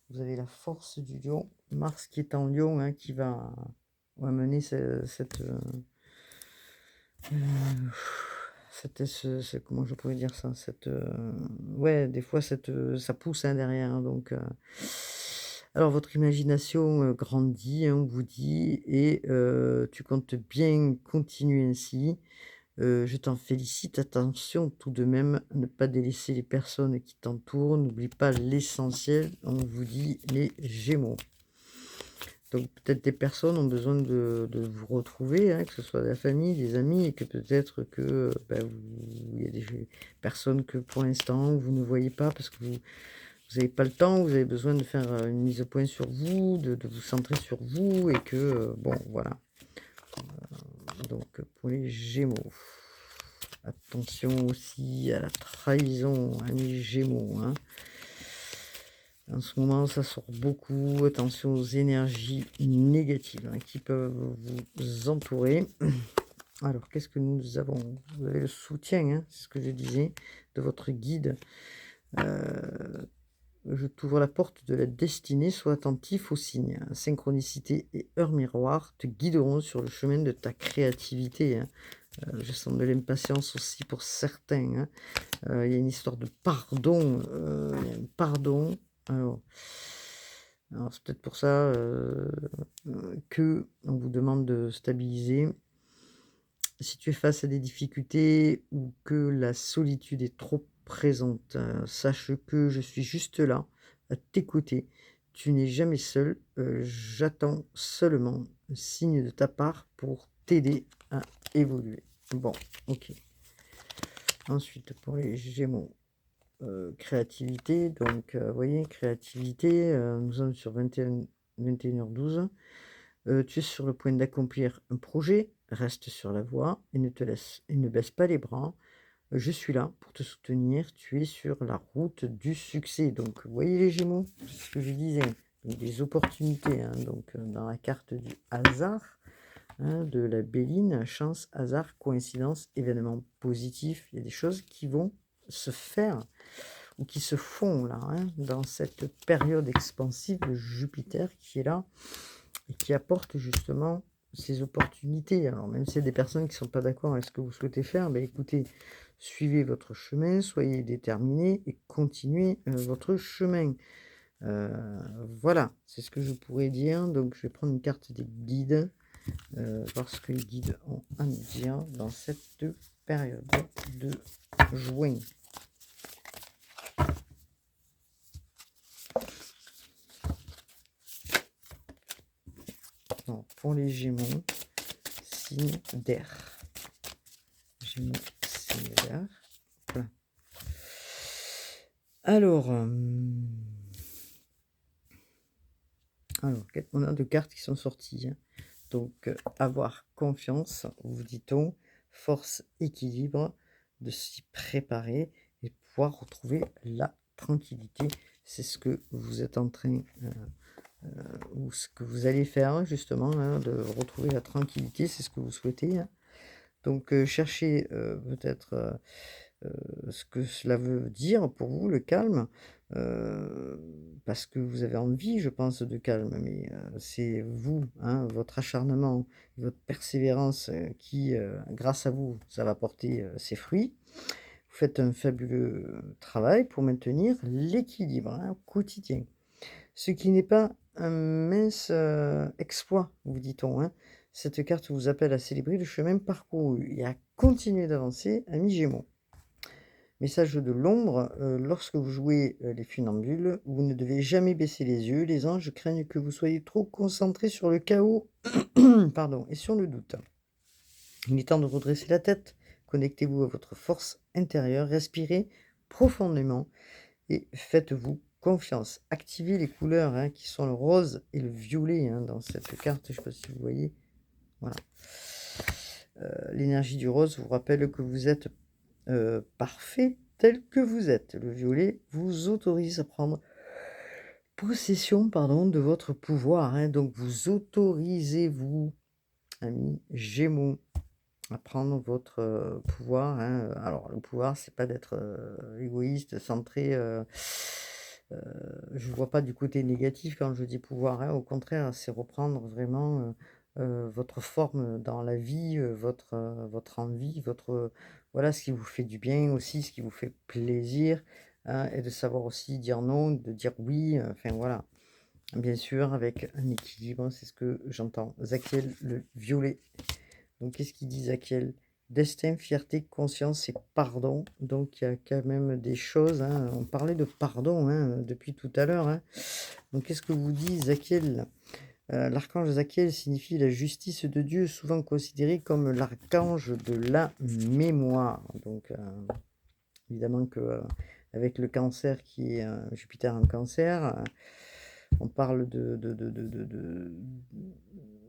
Vous avez la force du lion. Mars qui est en lion, hein, qui va mener comment je pourrais dire ça, ouais, des fois ça pousse, hein, derrière, hein, donc alors votre imagination grandit, hein, on vous dit, et tu comptes bien continuer ainsi. Je t'en félicite. Attention tout de même, ne pas délaisser les personnes qui t'entourent. N'oublie pas l'essentiel, on vous dit les Gémeaux. Donc peut-être des personnes ont besoin de vous retrouver, hein, que ce soit la famille, des amis, et que peut-être que il y a des personnes que pour l'instant vous ne voyez pas parce que vous n'avez pas le temps, vous avez besoin de faire une mise au point sur vous, de vous centrer sur vous, et que, bon, voilà. Donc pour les Gémeaux, attention aussi à la trahison, hein, les Gémeaux, hein. En ce moment, ça sort beaucoup. Attention aux énergies négatives, hein, qui peuvent vous entourer. Alors, qu'est-ce que nous avons? Vous avez le soutien, hein, c'est ce que je disais, de votre guide. Je t'ouvre la porte de la destinée, sois attentif aux signes. Synchronicité et heure miroir te guideront sur le chemin de ta créativité, hein. Je sens de l'impatience aussi pour certains, hein. Il y a une histoire de pardon, il y a un pardon. Alors c'est peut-être pour ça que on vous demande de stabiliser. Si tu es face à des difficultés ou que la solitude est trop présente, sache que je suis juste là, à t'écouter. Tu n'es jamais seul, j'attends seulement un signe de ta part pour t'aider à évoluer. Bon, ok. Ensuite, pour les Gémeaux, créativité, donc vous voyez, créativité, nous sommes sur 21h12. Tu es sur le point d'accomplir un projet, reste sur la voie et ne baisse pas les bras. Je suis là pour te soutenir, tu es sur la route du succès. Donc, vous voyez les Gémeaux, c'est ce que je disais, donc des opportunités, hein, donc dans la carte du hasard, hein, de la Béline, chance, hasard, coïncidence, événement positif. Il y a des choses qui vont se faire ou qui se font là, hein, dans cette période expansive de Jupiter qui est là et qui apporte justement ces opportunités. Alors même s'il y a des personnes qui ne sont pas d'accord avec ce que vous souhaitez faire, ben écoutez, suivez votre chemin, soyez déterminés et continuez votre chemin. Voilà, c'est ce que je pourrais dire. Donc je vais prendre une carte des guides, voir ce que les guides ont à nous dire dans cette période de juin. Non, pour les Gémeaux, signe d'air. Gémeaux, signe d'air. Voilà. Alors, on a deux cartes qui sont sorties, hein. Donc, avoir confiance, vous dit-on, force, équilibre, de s'y préparer et pouvoir retrouver la tranquillité. C'est ce que vous êtes en train, ou ce que vous allez faire justement, hein, de retrouver la tranquillité, c'est ce que vous souhaitez, hein. Donc, cherchez peut-être ce que cela veut dire pour vous, le calme, parce que vous avez envie, je pense, de calme, mais c'est vous, hein, votre acharnement, votre persévérance qui, grâce à vous, ça va porter ses fruits. Vous faites un fabuleux travail pour maintenir l'équilibre, hein, quotidien. Ce qui n'est pas un mince exploit, vous dit-on, hein. Cette carte vous appelle à célébrer le chemin parcouru et à continuer d'avancer, ami Gémeaux. Message de l'ombre, lorsque vous jouez les funambules, vous ne devez jamais baisser les yeux. Les anges craignent que vous soyez trop concentrés sur le chaos pardon, et sur le doute. Il est temps de redresser la tête. Connectez-vous à votre force intérieure, respirez profondément et faites-vous confiance. Activez les couleurs, hein, qui sont le rose et le violet, hein, dans cette carte. Je ne sais pas si vous voyez. Voilà. L'énergie du rose vous rappelle que vous êtes parfait tel que vous êtes. Le violet vous autorise à prendre possession, pardon, de votre pouvoir, hein. Donc vous autorisez-vous, amis Gémeaux, à prendre votre pouvoir, hein. Alors le pouvoir, c'est pas d'être égoïste, centré. Je ne vois pas du côté négatif quand je dis pouvoir, hein. Au contraire, c'est reprendre vraiment votre forme dans la vie, votre envie, voilà, ce qui vous fait du bien aussi, ce qui vous fait plaisir, hein, et de savoir aussi dire non, de dire oui, enfin voilà. Bien sûr, avec un équilibre, c'est ce que j'entends. Zakiel, le violet. Donc, qu'est-ce qu'il dit, Zakiel? Destin, fierté, conscience et pardon. Donc, il y a quand même des choses, hein. On parlait de pardon, hein, depuis tout à l'heure, hein. Donc, qu'est-ce que vous dit, Zakiel? L'archange Zakiel signifie la justice de Dieu, souvent considéré comme l'archange de la mémoire. Donc, évidemment que avec le cancer qui est Jupiter en cancer, on parle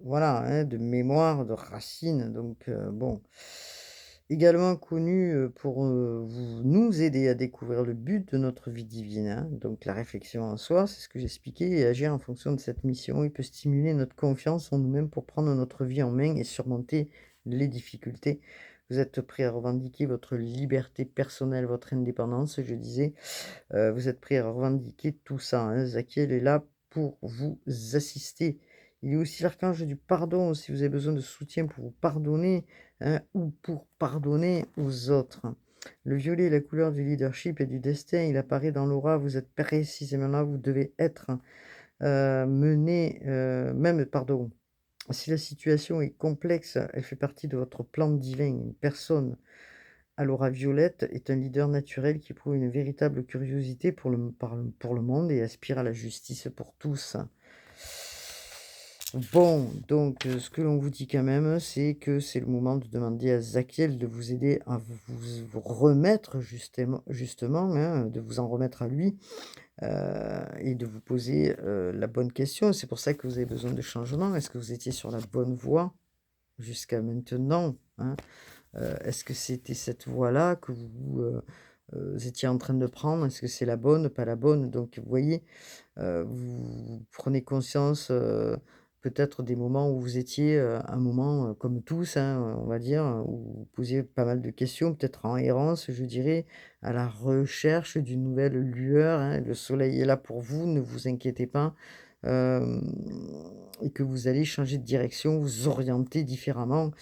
voilà, hein, de mémoire, de racines. Donc, bon. Également connu pour nous aider à découvrir le but de notre vie divine, hein. Donc la réflexion en soi, c'est ce que j'expliquais, et agir en fonction de cette mission. Il peut stimuler notre confiance en nous-mêmes pour prendre notre vie en main et surmonter les difficultés. Vous êtes prêt à revendiquer votre liberté personnelle, votre indépendance, je disais. Vous êtes prêt à revendiquer tout ça, hein. Zakiel est là pour vous assister. Il est aussi l'archange du pardon, si vous avez besoin de soutien pour vous pardonner, hein, ou pour pardonner aux autres. Le violet est la couleur du leadership et du destin. Il apparaît dans l'aura. Vous êtes précisément là. Vous devez être mené, même, pardon, si la situation est complexe, elle fait partie de votre plan divin. Une personne à l'aura violette est un leader naturel qui éprouve une véritable curiosité pour le monde et aspire à la justice pour tous. Bon, donc ce que l'on vous dit quand même, c'est que c'est le moment de demander à Zachiel de vous aider à vous remettre justement, hein, de vous en remettre à lui, et de vous poser, la bonne question. C'est pour ça que vous avez besoin de changement. Est-ce que vous étiez sur la bonne voie jusqu'à maintenant, hein? Est-ce que c'était cette voie-là que vous étiez en train de prendre? Est-ce que c'est la bonne, pas la bonne? Donc vous voyez, vous prenez conscience, peut-être des moments où vous étiez, un moment, comme tous, hein, on va dire, où vous posiez pas mal de questions, peut-être en errance, je dirais, à la recherche d'une nouvelle lueur, hein. Le soleil est là pour vous, ne vous inquiétez pas, hem et que vous allez changer de direction, vous orienter différemment.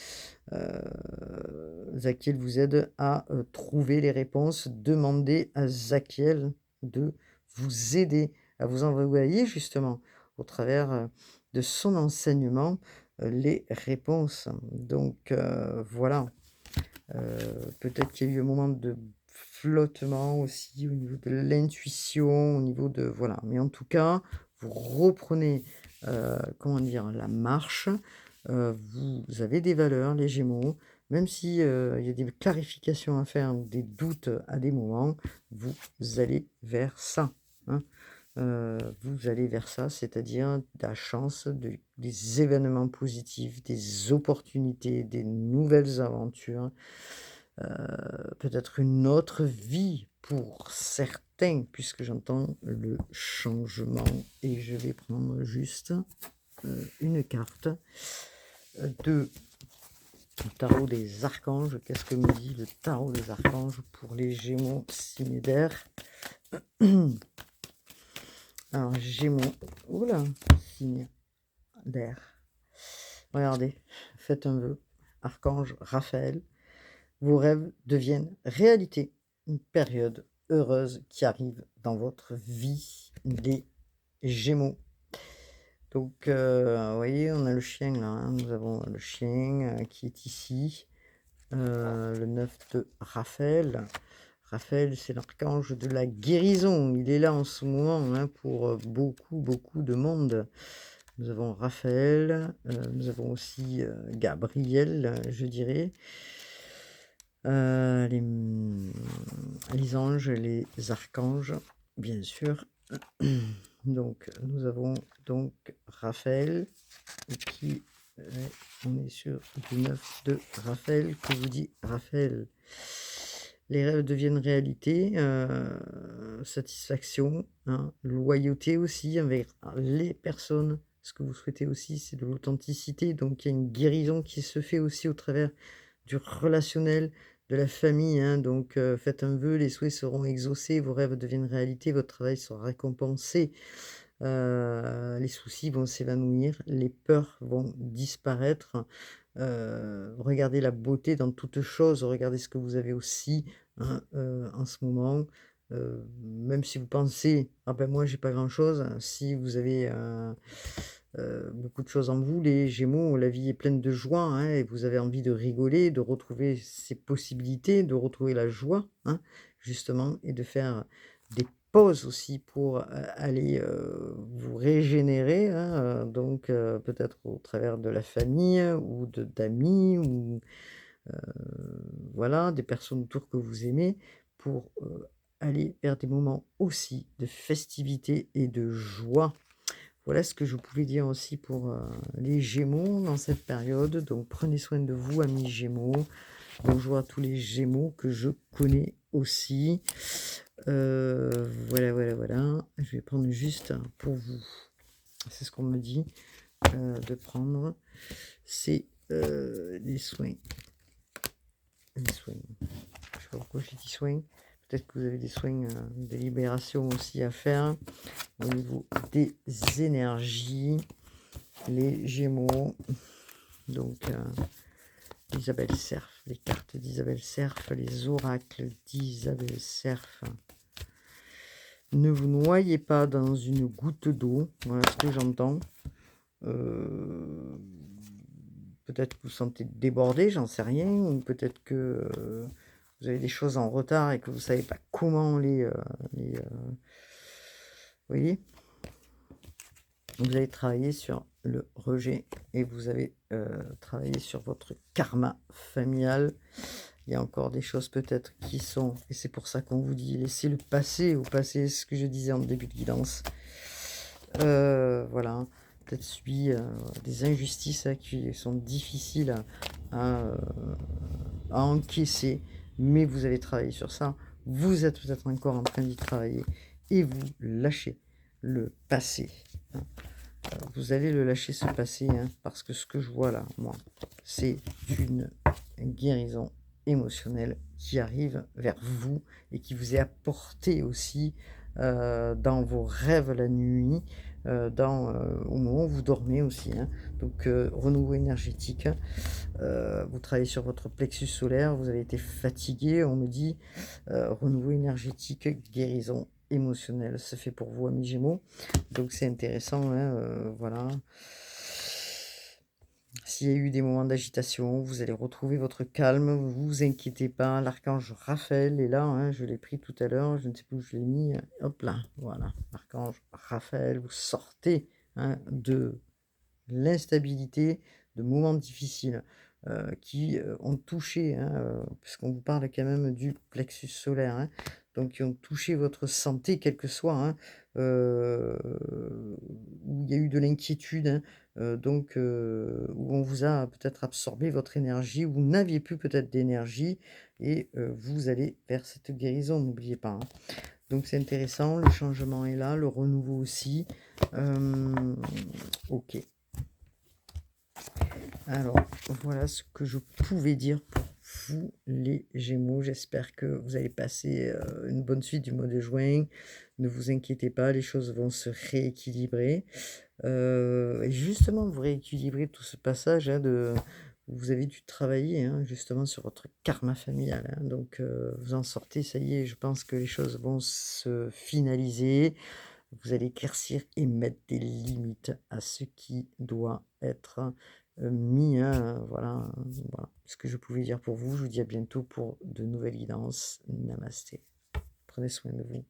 Zachiel vous aide à, trouver les réponses. Demandez à Zachiel de vous aider, à vous envoyer justement au travers, de son enseignement, les réponses. Donc, voilà, peut-être qu'il y a eu un moment de flottement aussi au niveau de l'intuition, au niveau de voilà, mais en tout cas, vous reprenez, comment dire? La marche, vous avez des valeurs, les Gémeaux, même si, il y a des clarifications à faire ou des doutes à des moments, vous allez vers ça, hein. Vous allez vers ça, c'est-à-dire de la chance, des événements positifs, des opportunités, des nouvelles aventures, peut-être une autre vie pour certains, puisque j'entends le changement et je vais prendre juste, une carte, de le tarot des archanges. Qu'est-ce que me dit le tarot des archanges pour les Gémeaux signe d'air? Alors Gémeaux, ouh là, signe d'air. Regardez, faites un vœu. Archange Raphaël, vos rêves deviennent réalité. Une période heureuse qui arrive dans votre vie, les Gémeaux. Donc, vous voyez, on a le chien là, hein, nous avons le chien qui est ici, le 9 de Raphaël. Raphaël, c'est l'archange de la guérison. Il est là en ce moment, hein, pour beaucoup, beaucoup de monde. Nous avons Raphaël, nous avons aussi Gabriel, je dirais. Les anges, les archanges, bien sûr. Donc, nous avons donc Raphaël qui on est sur du 9 de Raphaël. Que vous dit Raphaël? Les rêves deviennent réalité, satisfaction, hein, loyauté aussi avec les personnes. Ce que vous souhaitez aussi, c'est de l'authenticité. Donc, il y a une guérison qui se fait aussi au travers du relationnel, de la famille, hein. Donc, faites un vœu, les souhaits seront exaucés, vos rêves deviennent réalité, votre travail sera récompensé. Les soucis vont s'évanouir, les peurs vont disparaître. Regardez la beauté dans toute chose, regardez ce que vous avez aussi, hein, en ce moment. Même si vous pensez: «Ah ben moi j'ai pas grand-chose», si vous avez, beaucoup de choses en vous, les Gémeaux, la vie est pleine de joie, hein, et vous avez envie de rigoler, de retrouver ces possibilités, de retrouver la joie, hein, justement, et de faire des pauses aussi pour, aller, vous régénérer, hein, donc peut-être au travers de la famille ou d'amis ou heu, voilà, des personnes autour que vous aimez pour, aller vers des moments aussi de festivité et de joie. Voilà ce que je pouvais dire aussi pour, les Gémeaux dans cette période. Donc prenez soin de vous, amis Gémeaux. Bonjour à tous les Gémeaux que je connais aussi. Voilà, voilà, voilà. Je vais prendre juste pour vous, c'est ce qu'on me dit, de prendre. C'est, les soins. Les soins. Je sais pas pourquoi j'ai dit soins. Peut-être que vous avez des soins, de libération aussi à faire au niveau des énergies. Les Gémeaux, donc Isabelle Cerf, les cartes d'Isabelle Cerf, les oracles d'Isabelle Cerf. Ne vous noyez pas dans une goutte d'eau, voilà ce que j'entends. Peut-être que vous sentez débordé, j'en sais rien, ou peut-être que vous avez des choses en retard et que vous ne savez pas comment vous voyez? Vous avez travaillé sur le rejet et vous avez travaillé sur votre karma familial. Il y a encore des choses peut-être qui sont, et c'est pour ça qu'on vous dit, laissez le passé au passé, ce que je disais en début de guidance. Voilà, peut-être subi des injustices qui sont difficiles à, euh, à encaisser, mais vous avez travaillé sur ça. Vous êtes peut-être encore en train d'y travailler et vous lâchez le passé, hein. Vous allez le lâcher ce passé, hein, parce que ce que je vois là, moi, c'est une guérison émotionnelle qui arrive vers vous et qui vous est apportée aussi dans vos rêves la nuit, au moment où vous dormez aussi, hein. Donc renouveau énergétique, vous travaillez sur votre plexus solaire, vous avez été fatigué, on me dit, renouveau énergétique, guérison émotionnelle, c'est fait pour vous, amis Gémeaux. Donc c'est intéressant, hein, voilà. S'il y a eu des moments d'agitation, vous allez retrouver votre calme, vous inquiétez pas. L'archange Raphaël est là, hein, je l'ai pris tout à l'heure, je ne sais plus où je l'ai mis. Hop là, voilà, l'archange Raphaël, vous sortez, hein, de l'instabilité, de moments difficiles qui ont touché, hein, puisqu'on vous parle quand même du plexus solaire, hein, donc qui ont touché votre santé, quel que soit, hein, où il y a eu de l'inquiétude, hein, donc où on vous a peut-être absorbé votre énergie, où vous n'aviez plus peut-être d'énergie, et vous allez vers cette guérison, n'oubliez pas, hein. Donc c'est intéressant, le changement est là, le renouveau aussi. Ok. Alors, voilà ce que je pouvais dire pour vous, les Gémeaux. J'espère que vous allez passer une bonne suite du mois de juin. Ne vous inquiétez pas, les choses vont se rééquilibrer. Et justement, vous rééquilibrez tout ce passage, hein, vous avez dû travailler, hein, justement sur votre karma familial, hein. Donc, vous en sortez, ça y est, je pense que les choses vont se finaliser. Vous allez éclaircir et mettre des limites à ce qui doit être mis, hein, voilà, voilà ce que je pouvais dire pour vous. Je vous dis à bientôt pour de nouvelles guidances. Namasté. Prenez soin de vous.